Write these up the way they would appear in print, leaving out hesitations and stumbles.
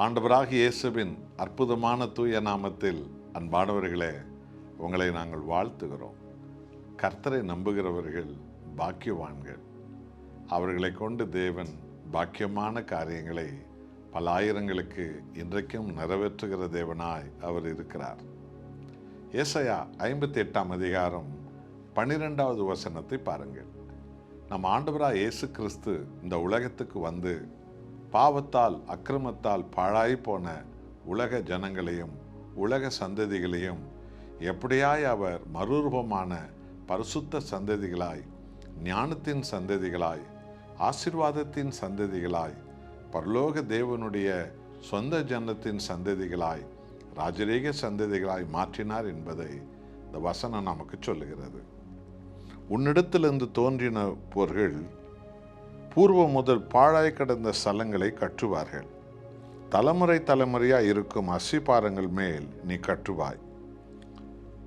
ஆண்டவராகிய இயேசுவின் அற்புதமான தூய நாமத்தில் அன்பானவர்களே, உங்களை நாங்கள் வாழ்த்துகிறோம். கர்த்தரை நம்புகிறவர்கள் பாக்கியவான்கள். அவர்களை கொண்டு தேவன் பாக்கியமான காரியங்களை பல ஆயிரங்களுக்கு இன்றைக்கும் நிறைவேற்றுகிற தேவனாய் அவர் இருக்கிறார். ஏசாயா 58 அதிகாரம் 12வது வசனத்தை பாருங்கள். நம் ஆண்டவராய் இயேசு கிறிஸ்து இந்த உலகத்துக்கு வந்து பாவத்தால் அக்கிரமத்தால் பாழாய் போன உலக ஜனங்களையும் உலக சந்ததிகளையும் எப்படியாய் அவர் மறுரூபமான பரிசுத்த சந்ததிகளாய், ஞானத்தின் சந்ததிகளாய், ஆசீர்வாதத்தின் சந்ததிகளாய், பரலோக தேவனுடைய சொந்த ஜனத்தின் சந்ததிகளாய், ராஜரீக சந்ததிகளாய் மாற்றினார் என்பதை இந்த வசனம் நமக்கு சொல்லுகிறது. உன்னிடத்திலிருந்து தோன்றினவர்கள் பூர்வம் முதல் பாழாய் கிடந்த ஸ்தலங்களை கட்டுவார்கள். தலைமுறை தலைமுறையாய் இருக்கும் அஸ்திபாரங்கள் மேல் நீ கட்டுவாய்.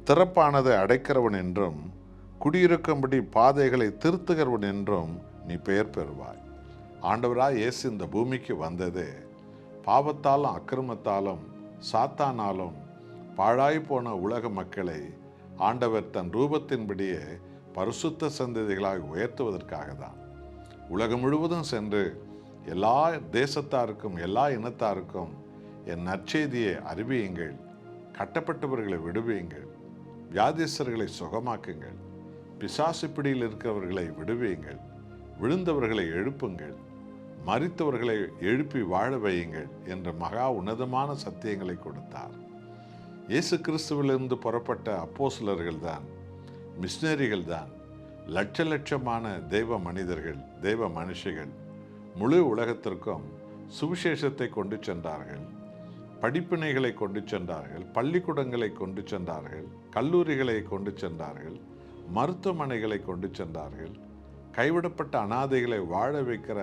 திறப்பானதை அடைக்கிறவன் என்றும் குடியிருக்கும்படி பாதைகளை திருத்துகிறவன் என்றும் நீ பெயர் பெறுவாய். ஆண்டவராய் இயேசு இந்த பூமிக்கு வந்ததே பாவத்தாலும் அக்கிரமத்தாலும் சாத்தானாலும் பாழாய் போன உலக மக்களை ஆண்டவர் தன் ரூபத்தின்படியே பரிசுத்த சந்ததிகளாய் உயர்த்துவதற்காக தான். உலகம் முழுவதும் சென்று எல்லா தேசத்தாருக்கும் எல்லா இனத்தாருக்கும் என் நற்செய்தியை அறிவியுங்கள், கட்டப்பட்டவர்களை விடுவியுங்கள், வியாதிஸ்தர்களை சுகமாக்குங்கள், பிசாசு பிடியில் இருக்கிறவர்களை விடுவியுங்கள், விழுந்தவர்களை எழுப்புங்கள், மரித்தவர்களை எழுப்பி வாழ வையுங்கள் என்ற மகா உன்னதமான சத்தியங்களை கொடுத்தார். இயேசு கிறிஸ்துவிலிருந்து புறப்பட்ட அப்போஸ்தலர்கள் தான், மிஷனரிகள் தான், லட்சமான தெய்வ மனிதர்கள், தெய்வ மனுஷிகள் முழு உலகத்திற்கும் சுவிசேஷத்தை கொண்டு சென்றார்கள். படிப்பினைகளை கொண்டு சென்றார்கள், பள்ளிக்கூடங்களை கொண்டு சென்றார்கள், கல்லூரிகளை கொண்டு சென்றார்கள், மருத்துவமனைகளை கொண்டு சென்றார்கள். கைவிடப்பட்ட அனாதைகளை வாழ வைக்கிற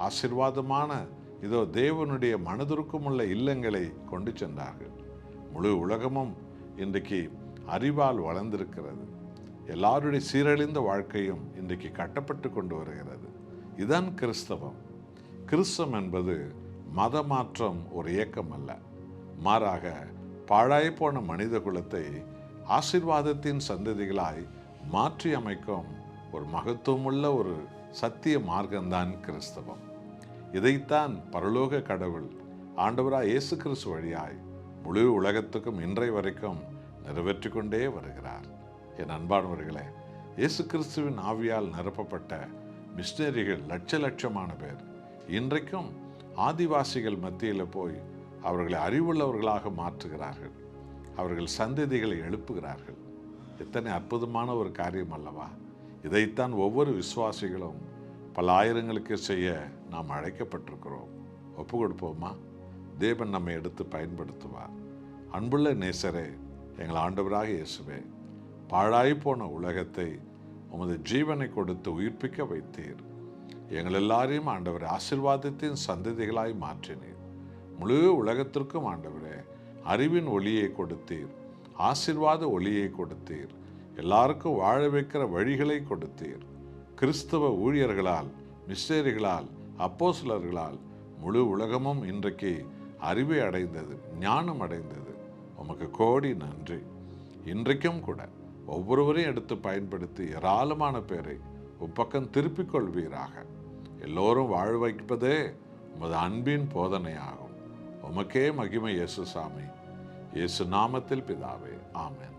ஆசீர்வாதமான இதோ தேவனுடைய மனதிற்குமுள்ள இல்லங்களை கொண்டு சென்றார்கள். முழு உலகமும் இன்றைக்கு அறிவால் வளர்ந்திருக்கிறது. எல்லாருடைய சீரழிந்த வாழ்க்கையும் இன்றைக்கு கட்டப்பட்டு கொண்டு வருகிறது. இதுதான் கிறிஸ்தவம். கிறிஸ்தவம் என்பது மத மாற்றம் ஒரு இயக்கம் அல்ல, மாறாக பாழாய் போன மனித குலத்தை ஆசீர்வாதத்தின் சந்ததிகளாய் மாற்றி அமைக்கும் ஒரு மகத்துவமுள்ள ஒரு சத்திய மார்க்கம்தான் கிறிஸ்தவம். இதைத்தான் பரலோக கடவுள் ஆண்டவராய் இயேசு கிறிஸ்து வழியாய் முழு உலகத்துக்கும் இன்றைய வரைக்கும் நிறைவேற்றி கொண்டே வருகிறார். என் அன்பானவர்களே, இயேசு கிறிஸ்துவின் ஆவியால் நிரப்பப்பட்ட மிஷனரிகள் லட்சமான பேர் இன்றைக்கும் ஆதிவாசிகள் மத்தியில் போய் அவர்களை அறிவுள்ளவர்களாக மாற்றுகிறார்கள். அவர்கள் சந்ததிகளை எழுப்புகிறார்கள். எத்தனை அற்புதமான ஒரு காரியம் அல்லவா? இதைத்தான் ஒவ்வொரு விசுவாசிகளும் பல ஆயிரங்களுக்கு செய்ய நாம் அழைக்கப்பட்டிருக்கிறோம். ஒப்பு கொடுப்போமா? தேவன் நம்மை எடுத்து பயன்படுத்துவார். அன்புள்ள நேசரே, எங்கள் ஆண்டவராக இயேசுவே, பாழாய் போன உலகத்தை உமது ஜீவனை கொடுத்து உயிர்ப்பிக்க வைத்தீர். எங்கள் எல்லாரையும் ஆண்டவரே ஆசீர்வாதத்தின் சந்ததிகளாய் மாற்றினீர். முழு உலகத்திற்கும் ஆண்டவரே அறிவின் ஒளியை கொடுத்தீர், ஆசீர்வாத ஒளியை கொடுத்தீர், எல்லாருக்கும் வாழ வைக்கிற வழிகளை கொடுத்தீர். கிறிஸ்தவ ஊழியர்களால், மிஷனரிகளால், அப்போஸ்தலர்களால் முழு உலகமும் இன்றைக்கு அறிவை அடைந்தது, ஞானம் அடைந்தது. உமக்கு கோடி நன்றி. இன்றைக்கும் கூட ஒவ்வொருவரையும் எடுத்து பயன்படுத்தி ஏராளமான பேரை உப்பக்கம் திருப்பிக் கொள்வீராக. எல்லோரும் வாழ வைப்பதே உமது அன்பின் போதனையாகும். உமக்கே மகிமை இயேசு சாமி. இயேசு நாமத்தில் பிதாவே, ஆமென்.